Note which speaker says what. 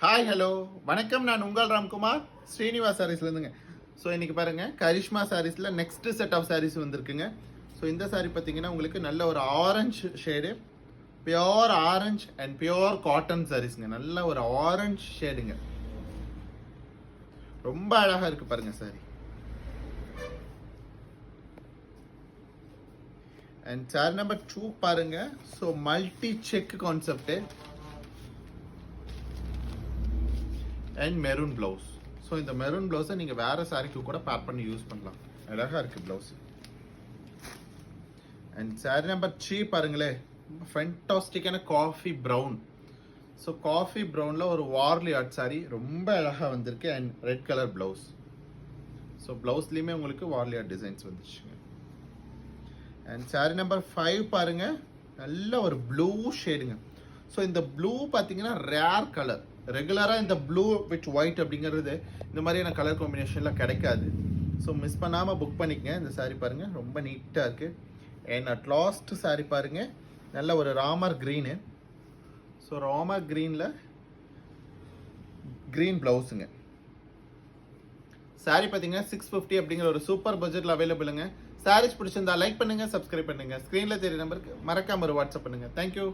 Speaker 1: Hi hello வணக்கம். நான் உங்கள் ராம்குமார் ஸ்ரீனிவாஸ் சாரீஸ்லேருந்துங்க. ஸோ இன்றைக்கி பாருங்கள், கரிஷ்மா சாரீஸில் நெக்ஸ்ட் செட் ஆஃப் சாரீஸ் வந்திருக்குங்க. ஸோ இந்த சாரீ பார்த்தீங்கன்னா உங்களுக்கு நல்ல ஒரு orange shade, pure orange and pure cotton சாரீஸுங்க. நல்ல ஒரு ஆரஞ்ச் ஷேடுங்க, ரொம்ப அழகாக இருக்குது பாருங்கள் சாரி. அண்ட் சாரி நம்பர் 2 பாருங்க. So multi check concept and maroon blouse. So இந்த மெரூன் ப்ளவுஸை நீங்கள் வேறு சாரிக்கு கூட பேர் பண்ணி யூஸ் பண்ணலாம். அழகாக இருக்குது ப்ளவுஸ். அண்ட் சாரி நம்பர் 3 பாருங்களே, ஃபென்டாஸ்டிக்கான காஃபி ப்ரௌன். ஸோ காஃபி ப்ரௌனில் ஒரு வார்லி ஆர்ட் சாரி ரொம்ப அழகாக வந்திருக்கு. And red colour blouse. So ப்ளவுஸ்லேயுமே உங்களுக்கு வார்லி ஆர்ட் டிசைன்ஸ் வந்துச்சுங்க. அண்ட் சாரி நம்பர் 5 பாருங்க, நல்ல ஒரு ப்ளூ ஷேடுங்க. ஸோ இந்த ப்ளூ பார்த்தீங்கன்னா ரேர் கலர். ரெகுலராக இந்த ப்ளூ வித் ஒயிட் அப்படிங்கிறது இந்த மாதிரியான கலர் காம்பினேஷனில் கிடைக்காது. ஸோ மிஸ் பண்ணாமல் புக் பண்ணிக்கங்க. இந்த சாரீ பாருங்கள், ரொம்ப நீட்டாக இருக்குது. அண்ட் அட் லாஸ்ட் சாரீ பாருங்கள், நல்ல ஒரு ராமர் க்ரீனு. ஸோ ராமர் க்ரீனில் க்ரீன் ப்ளவுஸுங்க. சாரீ பார்த்தீங்கன்னா 650 அப்படிங்கிற ஒரு சூப்பர் பட்ஜெட்டில் அவைலபிளுங்க. சாரீஸ் பிடிச்சிருந்தா லைக் பண்ணுங்கள், சப்ஸ்கிரைப் பண்ணுங்கள். ஸ்க்ரீனில் தெரிய நம்பருக்கு மறக்காம ஒரு வாட்ஸ்அப் பண்ணுங்கள். தேங்க்யூ.